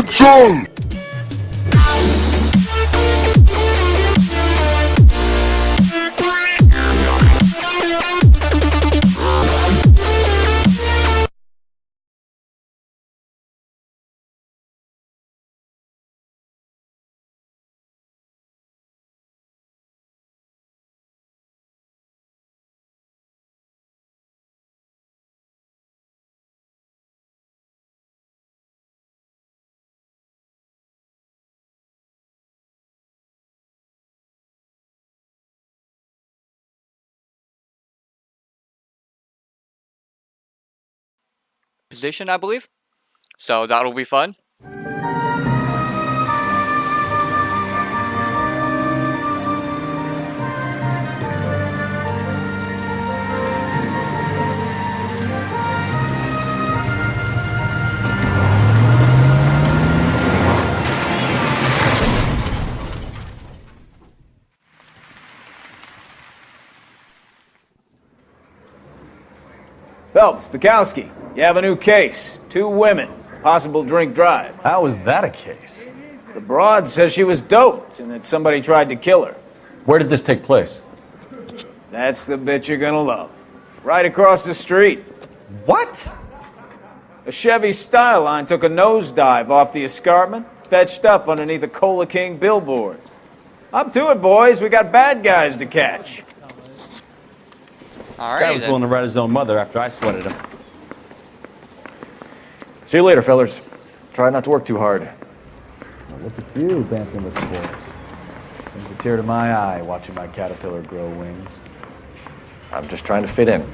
Control! Position, I believe. So that'll be fun. Phelps, Bukowski, you have a new case. 2 women, possible drink drive. How is that a case? The broad says she was doped and that somebody tried to kill her. Where did this take place? That's the bit you're gonna love. Right across the street. What? A Chevy Styline took a nosedive off the escarpment, fetched up underneath a Cola King billboard. Up to it, boys. We got bad guys to catch. All This guy right. was willing to write his own mother after I sweated him. See you later, fellers. Try not to work too hard. Well, look at you, dancing with the boys. Brings a tear to my eye watching my caterpillar grow wings. I'm just trying to fit in.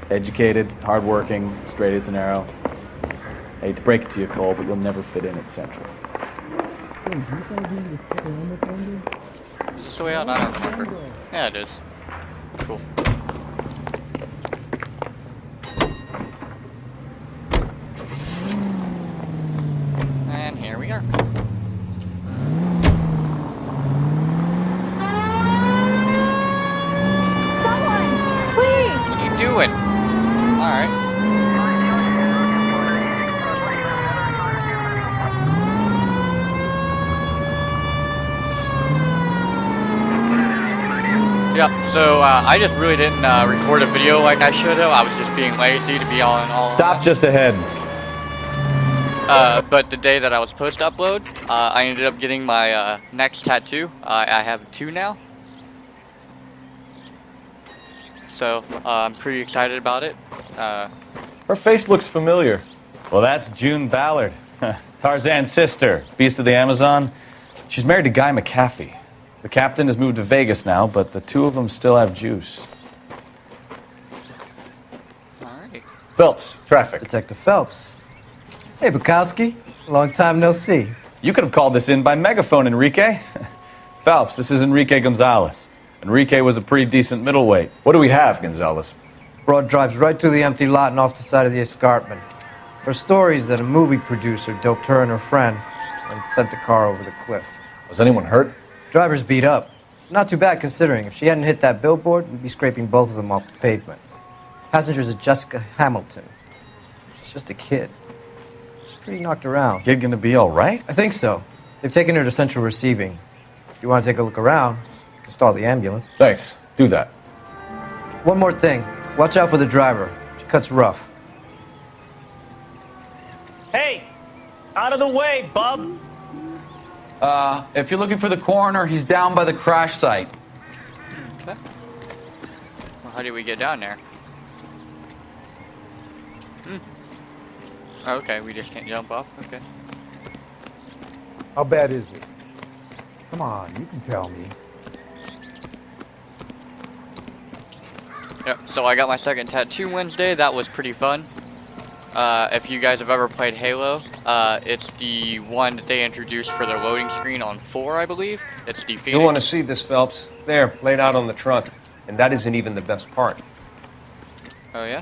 Educated, hardworking, straight as an arrow. I hate to break it to you, Cole, but you'll never fit in at Central. Is this the way out? I don't remember. Yeah, it is. Cool. And here we are. Someone, please! What are you doing? Alright. Yeah, so I just really didn't record a video like I should have. I was just being lazy, to be all Stop honest. just ahead. But the day that I was supposed to upload, I ended up getting my next tattoo. I have 2 now. So I'm pretty excited about it. Her face looks familiar. Well, that's June Ballard, Tarzan's sister, beast of the Amazon. She's married to Guy McAfee. The captain has moved to Vegas now, but the 2 of them still have juice. Alright. Phelps, traffic. Detective Phelps. Hey, Bukowski. Long time no see. You could have called this in by megaphone, Enrique. Phelps, this is Enrique Gonzalez. Enrique was a pretty decent middleweight. What do we have, Gonzalez? Broad drives right through the empty lot and off the side of the escarpment. Her story is that a movie producer doped her and her friend and sent the car over the cliff. Was anyone hurt? Driver's beat up. Not too bad considering. If she hadn't hit that billboard, we'd be scraping both of them off the pavement. Passenger's a Jessica Hamilton. She's just a kid. She's pretty knocked around. Kid gonna be all right? I think so. They've taken her to central receiving. If you want to take a look around, you can stall the ambulance. Thanks. Do that. One more thing. Watch out for the driver. She cuts rough. Hey, out of the way, bub. If you're looking for the coroner, he's down by the crash site. Okay. Well, how do we get down there? Oh, okay, we just can't jump off. Okay. How bad is it? Come on, you can tell me. Yep, so I got my second tattoo Wednesday. That was pretty fun. If you guys have ever played Halo, it's the one that they introduced for their loading screen on 4, I believe. It's the Phoenix. You'll want to see this, Phelps. There, laid out on the trunk. And that isn't even the best part. Oh, yeah?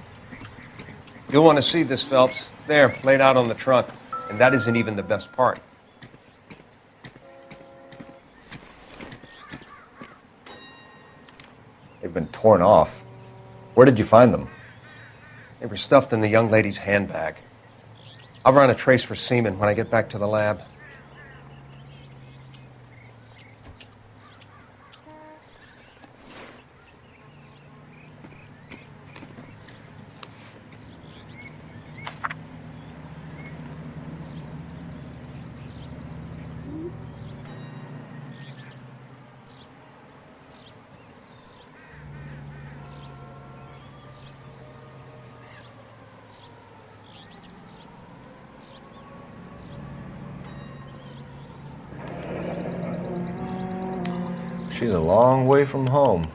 You'll want to see this, Phelps. There, laid out on the trunk. And that isn't even the best part. They've been torn off. Where did you find them? They were stuffed in the young lady's handbag. I'll run a trace for semen when I get back to the lab. She's a long way from home.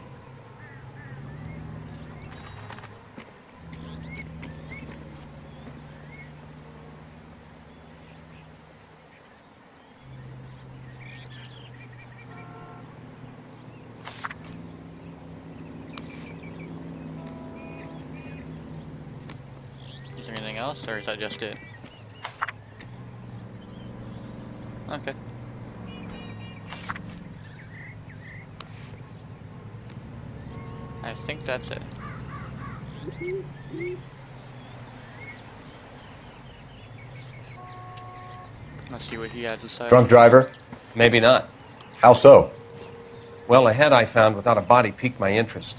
Is there anything else, or is that just it? Okay. I think that's it. Let's see what he has to say. Drunk driver? Maybe not. How so? Well, a head I found without a body piqued my interest.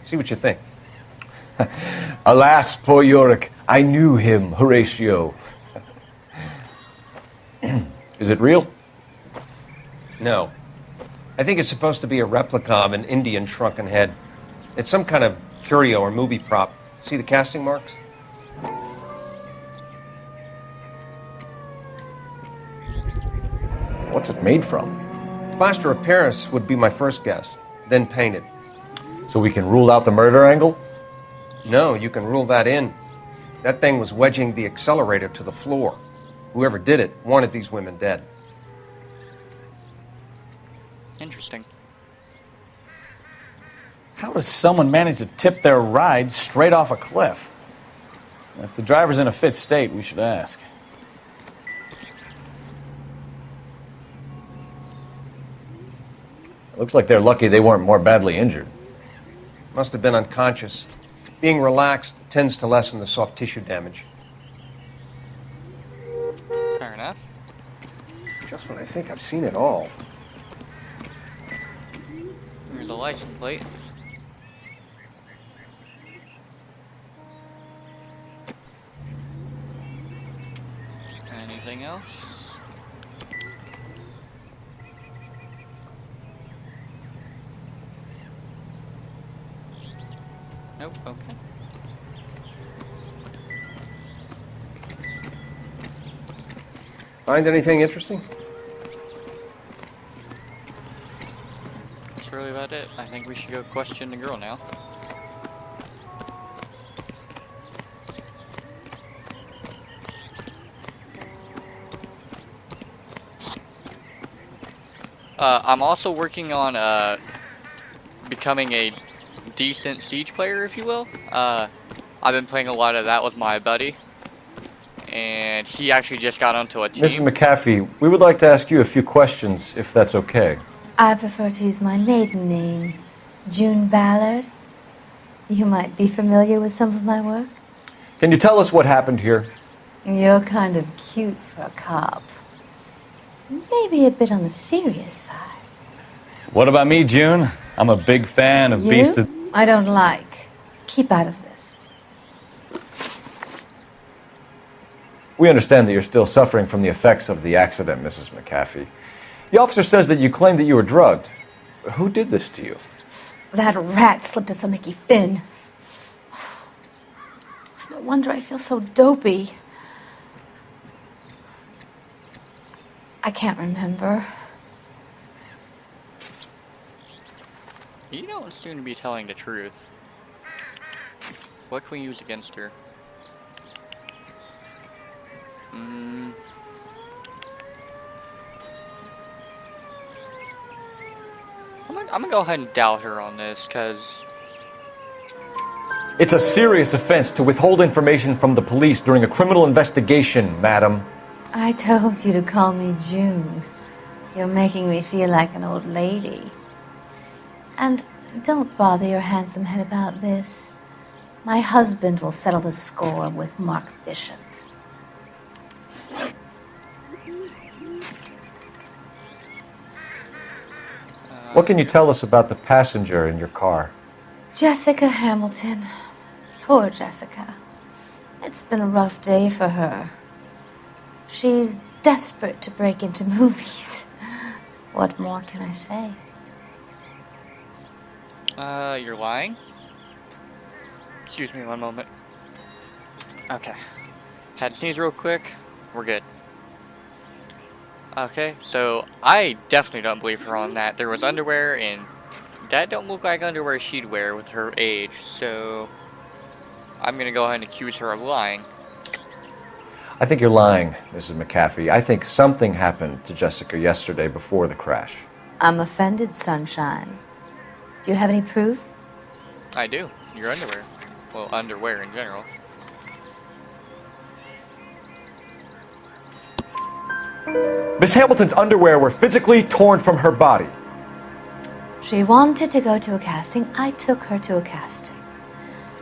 See what you think. Alas, poor Yorick, I knew him, Horatio. Is it real? No. I think it's supposed to be a replica of an Indian shrunken head. It's some kind of curio or movie prop. See the casting marks? What's it made from? Plaster of Paris would be my first guess, then painted. So we can rule out the murder angle? No, you can rule that in. That thing was wedging the accelerator to the floor. Whoever did it wanted these women dead. Interesting. How does someone manage to tip their ride straight off a cliff? If the driver's in a fit state, we should ask. Looks like they're lucky they weren't more badly injured. Must have been unconscious. Being relaxed tends to lessen the soft tissue damage. Fair enough. Just when I think I've seen it all. Here's a license plate. Anything else? Nope, okay. Find anything interesting? That's really about it. I think we should go question the girl now. I'm also working on becoming a decent Siege player, if you will. I've been playing a lot of that with my buddy, and he actually just got onto a team. Mr. McAfee, we would like to ask you a few questions, if that's okay. I prefer to use my maiden name, June Ballard. You might be familiar with some of my work. Can you tell us what happened here? You're kind of cute for a cop. Maybe a bit on the serious side. What about me, June? I'm a big fan of Beast of... I don't like. Keep out of this. We understand that you're still suffering from the effects of the accident, Mrs. McAfee. The officer says that you claimed that you were drugged. Who did this to you? That rat slipped us a Mickey Finn. It's no wonder I feel so dopey. I can't remember. You don't seem to be telling the truth. What can we use against her? I'm gonna go ahead and doubt her on this, because... It's a serious offense to withhold information from the police during a criminal investigation, madam. I told you to call me June. You're making me feel like an old lady. And don't bother your handsome head about this. My husband will settle the score with Mark Bishop. What can you tell us about the passenger in your car? Jessica Hamilton. Poor Jessica. It's been a rough day for her. She's desperate to break into movies. What more can I say? You're lying? Excuse me one moment. Okay. Had to sneeze real quick. We're good. Okay, so I definitely don't believe her on that. There was underwear, and that don't look like underwear she'd wear with her age, so I'm gonna go ahead and accuse her of lying. I think you're lying, Mrs. McAfee. I think something happened to Jessica yesterday before the crash. I'm offended, Sunshine. Do you have any proof? I do. Your underwear. Well, underwear in general. Miss Hamilton's underwear were physically torn from her body. She wanted to go to a casting. I took her to a casting.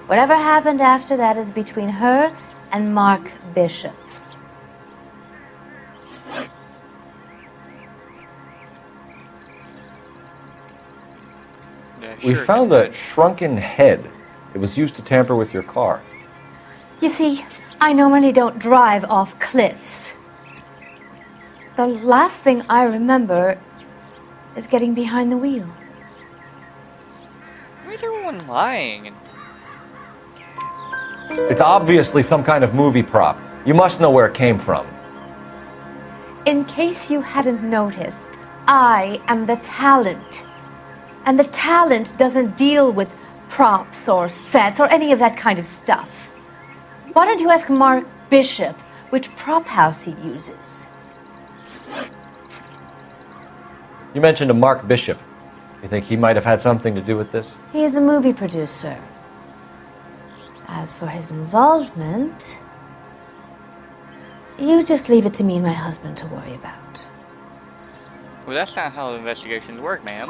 Whatever happened after that is between her and Mark Bishop. Yeah, We sure, found a shrunken head. It was used to tamper with your car. You see, I normally don't drive off cliffs. The last thing I remember is getting behind the wheel. Why is everyone lying? It's obviously some kind of movie prop. You must know where it came from. In case you hadn't noticed, I am the talent. And the talent doesn't deal with props or sets or any of that kind of stuff. Why don't you ask Mark Bishop which prop house he uses? You mentioned a Mark Bishop. You think he might have had something to do with this? He is a movie producer. As for his involvement, you just leave it to me and my husband to worry about. Well, that's not how investigations work, ma'am.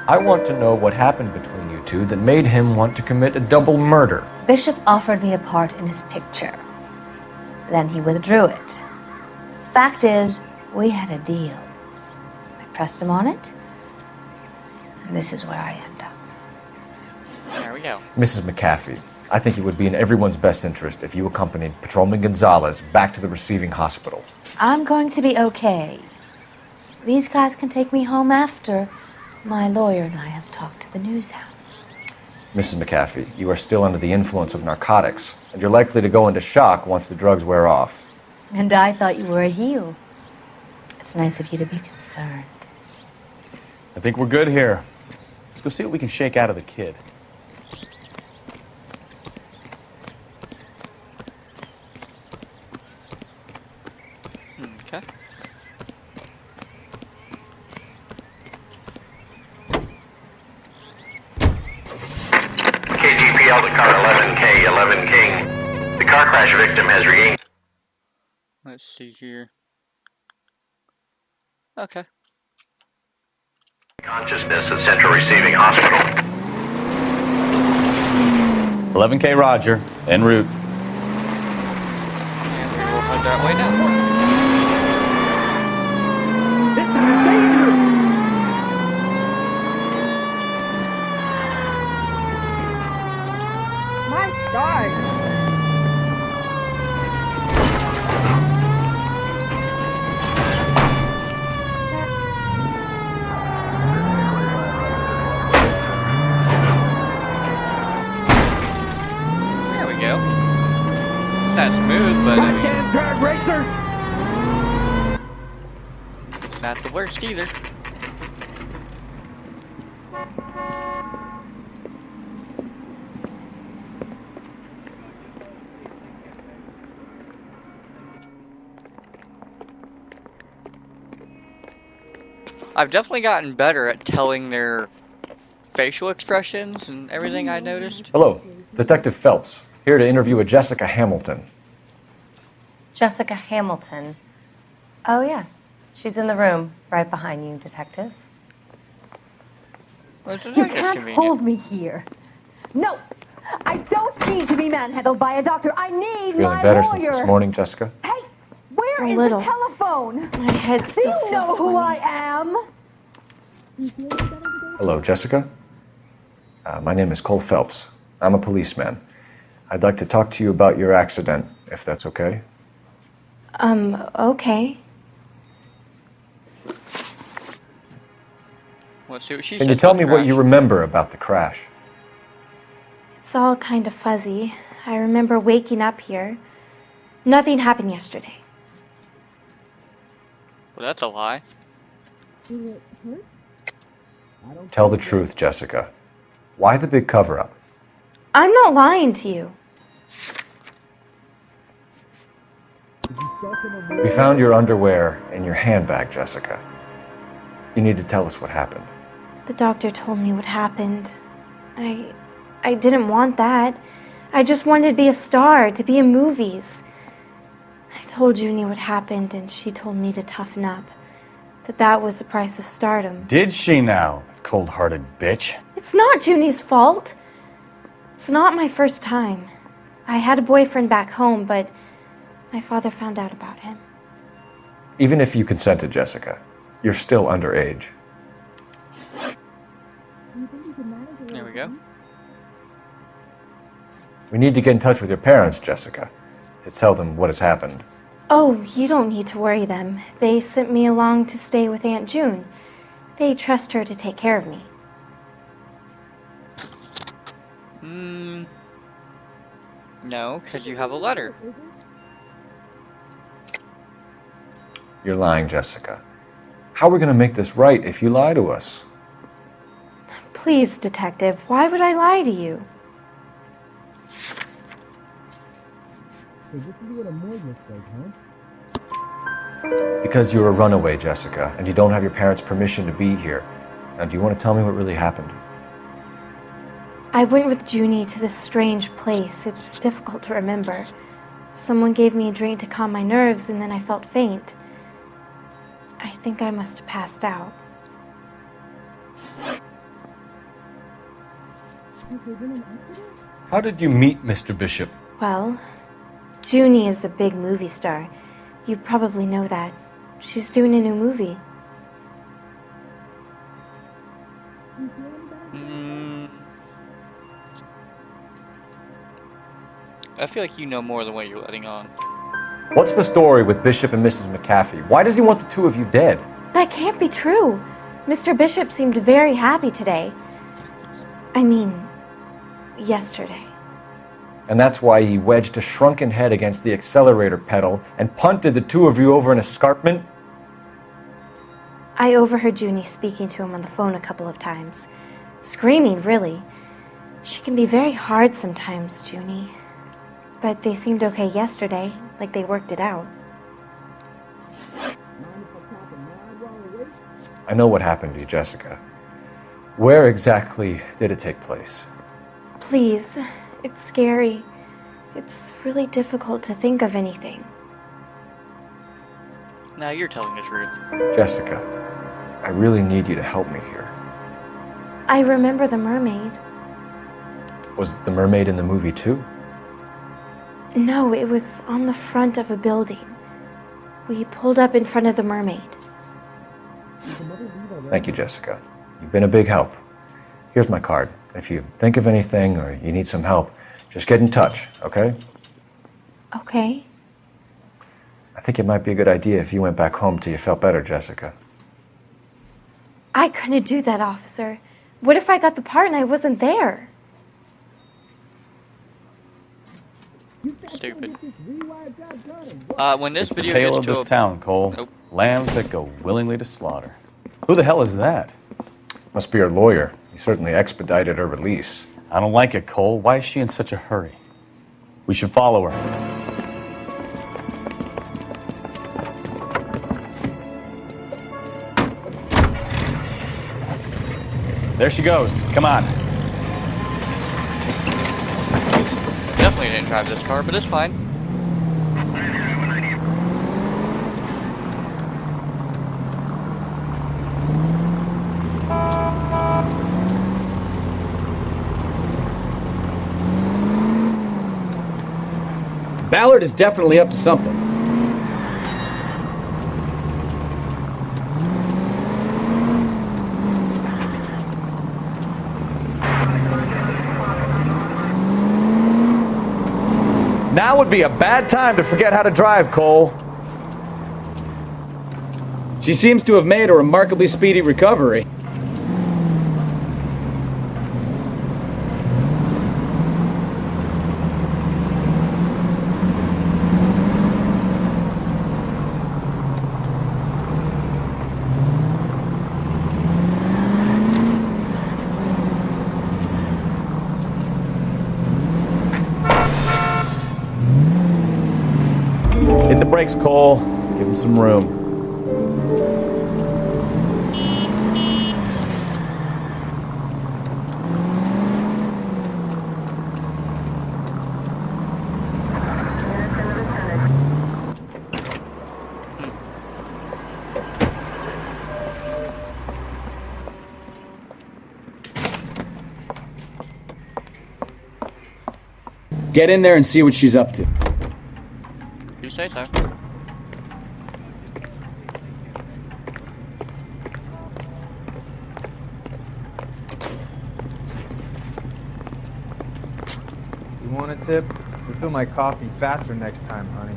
I want to know what happened between you two that made him want to commit a double murder. Bishop offered me a part in his picture. Then he withdrew it. Fact is, we had a deal. I pressed him on it, and this is where I end up. There we go. Mrs. McAfee, I think it would be in everyone's best interest if you accompanied Patrolman Gonzalez back to the receiving hospital. I'm going to be okay. These guys can take me home after my lawyer and I have talked to the news hounds. Mrs. McAfee, you are still under the influence of narcotics, and you're likely to go into shock once the drugs wear off. And I thought you were a heel. It's nice of you to be concerned. I think we're good here. Let's go see what we can shake out of the kid. Okay. KGPL to car 11K, 11 King. The car crash victim has regained. Let's see here. Okay. Consciousness at Central Receiving Hospital. 11K Roger, en route. And we will head that way now. My stars. There we go. It's not smooth, but I mean, Drag racer. it's not the worst either. I've definitely gotten better at telling their facial expressions and everything I noticed. Hello, Detective Phelps, here to interview a Jessica Hamilton. Jessica Hamilton. Oh, yes. She's in the room right behind you, Detective. Well, it's You just can't convenient. hold me here. No, I don't need to be manhandled by a doctor. I need Feeling my better lawyer. since this morning, Jessica? Hey, where Where is little. the telephone? My head Do still you feels know who swimming. I am? Hello, Jessica. My name is Cole Phelps. I'm a policeman. I'd like to talk to you about your accident, if that's okay. Okay. Let's see what she Can says you tell about me the what you crash. remember about the crash? It's all kind of fuzzy. I remember waking up here. Nothing happened yesterday. Well, that's a lie. Tell the truth, Jessica. Why the big cover-up? I'm not lying to you. We found your underwear in your handbag, Jessica. You need to tell us what happened. The doctor told me what happened. I didn't want that. I just wanted to be a star, to be in movies. I told Junie what happened, and she told me to toughen up. That was the price of stardom. Did she now, cold-hearted bitch? It's not Junie's fault. It's not my first time. I had a boyfriend back home, but my father found out about him. Even if you consented, Jessica, you're still underage. There we go. We need to get in touch with your parents, Jessica, to tell them what has happened. Oh, you don't need to worry them. They sent me along to stay with Aunt June. They trust her to take care of me. No, because you have a letter. You're lying, Jessica. How are we going to make this right if you lie to us? Please, detective, why would I lie to you? Because you're a runaway, Jessica, and you don't have your parents' permission to be here. Now, do you want to tell me what really happened? I went with Junie to this strange place. It's difficult to remember. Someone gave me a drink to calm my nerves, and then I felt faint. I think I must have passed out. How did you meet Mr. Bishop? Well, Junie is a big movie star. You probably know that. She's doing a new movie. I feel like you know more than what you're letting on. What's the story with Bishop and Mrs. McAfee? Why does he want the two of you dead? That can't be true. Mr. Bishop seemed very happy today. I mean, yesterday. And that's why he wedged a shrunken head against the accelerator pedal and punted the two of you over an escarpment? I overheard Junie speaking to him on the phone a couple of times. Screaming, really. She can be very hard sometimes, Junie. But they seemed okay yesterday, like they worked it out. I know what happened to you, Jessica. Where exactly did it take place? Please, it's scary. It's really difficult to think of anything. Now you're telling the truth. Jessica, I really need you to help me here. I remember the mermaid. Was the mermaid in the movie too? No, it was on the front of a building. We pulled up in front of the mermaid. Thank you, Jessica. You've been a big help. Here's my card. If you think of anything or you need some help, just get in touch, okay? Okay. I think it might be a good idea if you went back home till you felt better, Jessica. I couldn't do that, officer. What if I got the part and I wasn't there? Stupid. When this It's the video tale gets of to this a town, Cole. Nope. Lambs that go willingly to slaughter. Who the hell is that? Must be her lawyer. He certainly expedited her release. I don't like it, Cole. Why is she in such a hurry? We should follow her. There she goes. Come on. Definitely didn't drive this car, but it's fine. Ballard is definitely up to something. Now would be a bad time to forget how to drive, Cole. She seems to have made a remarkably speedy recovery. Hit the brakes, Cole. Give him some room. Get in there and see what she's up to. You say so. You want a tip? Refill my coffee faster next time, honey.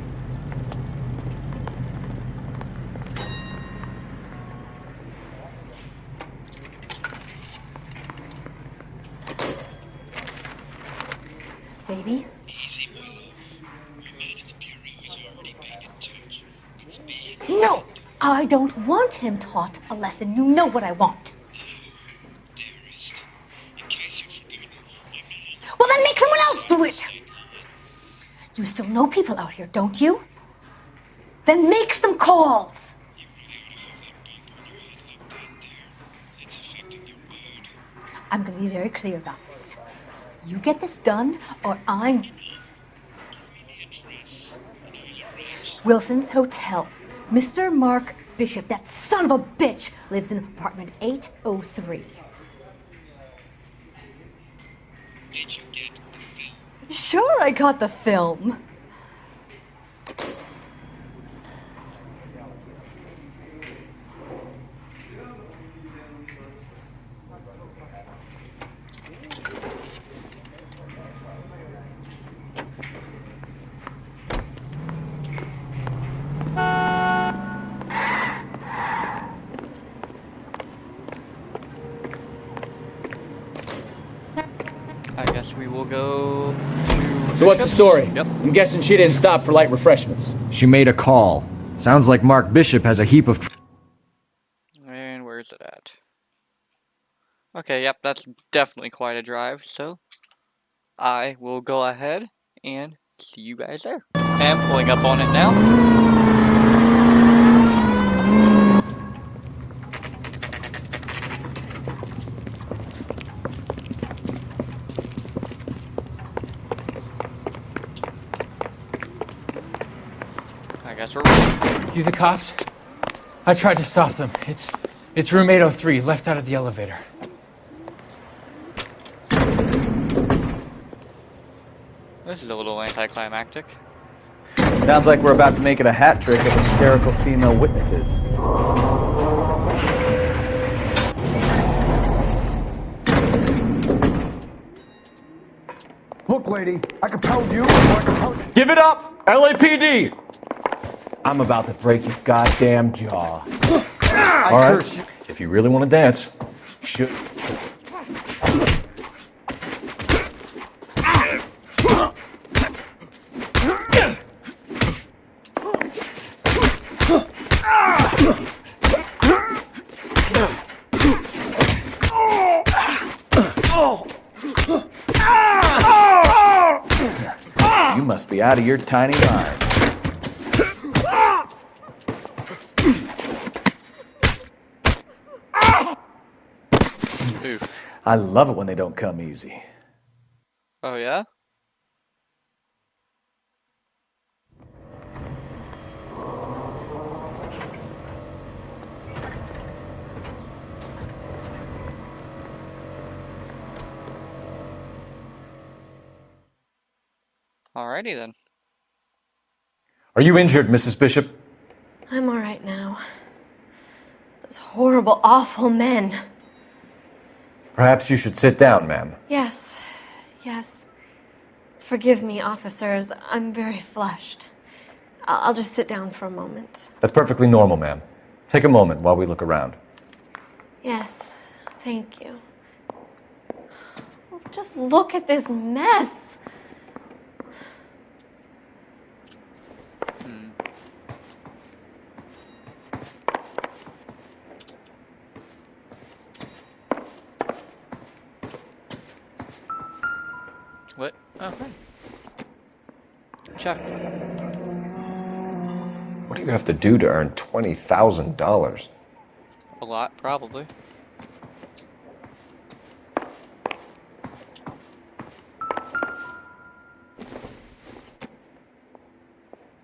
Baby? No! I don't want him taught a lesson. You know what I want. Well, then make someone else do it! You still know people out here, don't you? Then make some calls! I'm gonna be very clear about this. You get this done, or I'm... Wilson's Hotel. Mr. Mark Bishop, that son of a bitch, lives in apartment 803. Did you get the film? Sure, I got the film. I guess we will go to So what's the Bishop's? story? Yep. I'm guessing she didn't stop for light refreshments. She made a call. Sounds like Mark Bishop has a heap of... And where's it at? Okay, yep, that's definitely quite a drive, so I will go ahead and see you guys there. And pulling up on it now. I guess we're ready. You the cops? I tried to stop them. It's room 803, left out of the elevator. This is a little anticlimactic. Sounds like we're about to make it a hat trick of hysterical female witnesses. Look, lady, I can pound you, or I can pound... Give it up! LAPD! I'm about to break your goddamn jaw. All right. If you really want to dance, shoot. You must be out of your tiny mind. Oof. I love it when they don't come easy. Oh yeah? Alrighty then. Are you injured, Mrs. Bishop? I'm all right now. Those horrible, awful men. Perhaps you should sit down, ma'am. Yes, yes. Forgive me, officers. I'm very flushed. I'll just sit down for a moment. That's perfectly normal, ma'am. Take a moment while we look around. Yes, thank you. Just look at this mess. What? Oh, hi. Chocolate. What do you have to do to earn $20,000? A lot, probably.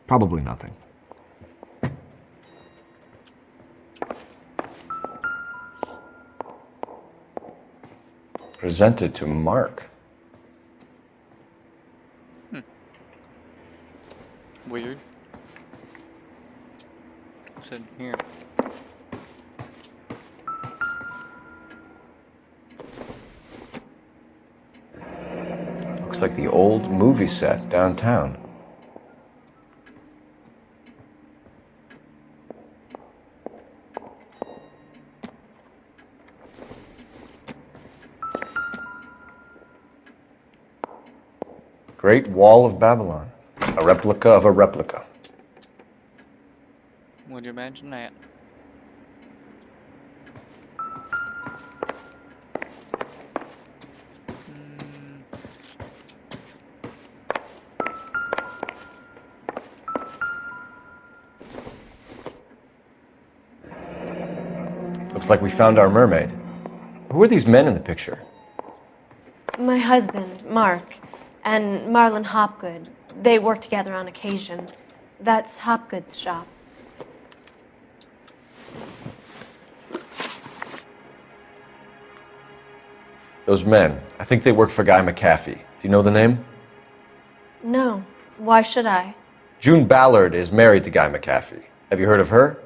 Probably nothing. Presented to Mark. Weird. What's in here? Looks like the old movie set downtown. Great Wall of Babylon. A replica of a replica. Would you imagine that? Looks like we found our mermaid. Who are these men in the picture? My husband, Mark, and Marlon Hopgood. They work together on occasion. That's Hopgood's shop. Those men, I think they work for Guy McAfee. Do you know the name? No. Why should I? June Ballard is married to Guy McAfee. Have you heard of her?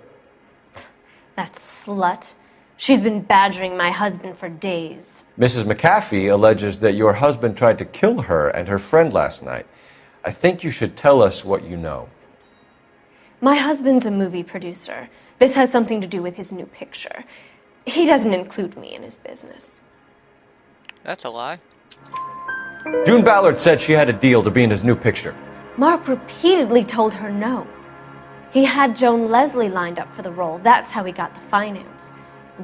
That slut. She's been badgering my husband for days. Mrs. McAfee alleges that your husband tried to kill her and her friend last night. I think you should tell us what you know. My husband's a movie producer. This has something to do with his new picture. He doesn't include me in his business. That's a lie. June Ballard said she had a deal to be in his new picture. Mark repeatedly told her no. He had Joan Leslie lined up for the role. That's how he got the finance.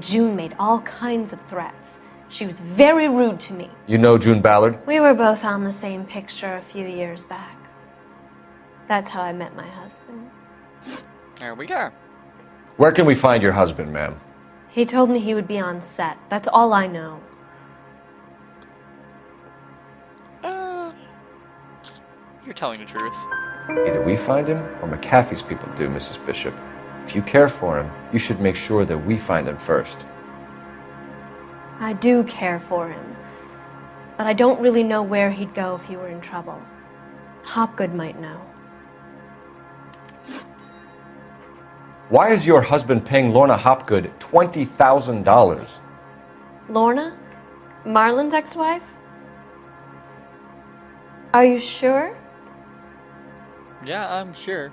June made all kinds of threats. She was very rude to me. You know June Ballard? We were both on the same picture a few years back. That's how I met my husband. There we go. Where can we find your husband, ma'am? He told me he would be on set. That's all I know. You're telling the truth. Either we find him or McAfee's people do, Mrs. Bishop. If you care for him, you should make sure that we find him first. I do care for him, but I don't really know where he'd go if he were in trouble. Hopgood might know. Why is your husband paying Lorna Hopgood $20,000? Lorna? Marlon's ex-wife? Are you sure? Yeah, I'm sure.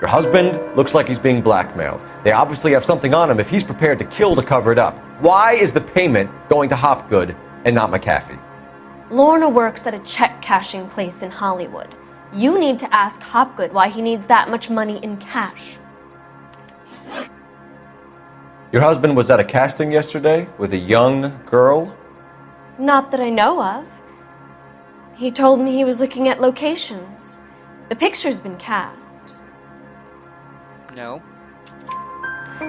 Your husband looks like he's being blackmailed. They obviously have something on him if he's prepared to kill to cover it up. Why is the payment going to Hopgood and not McAfee? Lorna works at a check-cashing place in Hollywood. You need to ask Hopgood why he needs that much money in cash. Your husband was at a casting yesterday with a young girl? Not that I know of. He told me he was looking at locations. The picture's been cast. No.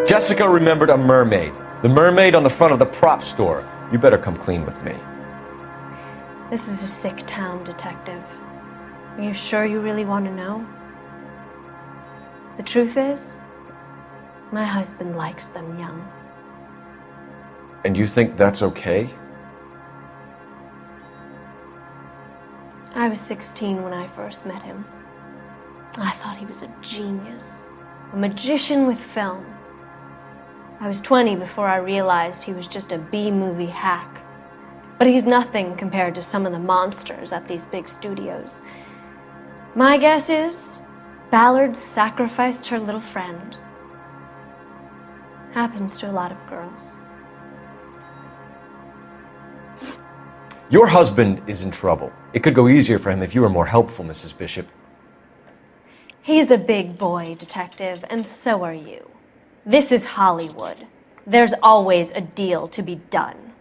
Jessica remembered a mermaid. The mermaid on the front of the prop store. You better come clean with me. This is a sick town, Detective. Are you sure you really want to know? The truth is, my husband likes them young. And you think that's okay? I was 16 when I first met him. I thought he was a genius, a magician with film. I was 20 before I realized he was just a B-movie hack. But he's nothing compared to some of the monsters at these big studios. My guess is Ballard sacrificed her little friend. Happens to a lot of girls. Your husband is in trouble. It could go easier for him if you were more helpful, Mrs. Bishop. He's a big boy, Detective, and so are you. This is Hollywood. There's always a deal to be done.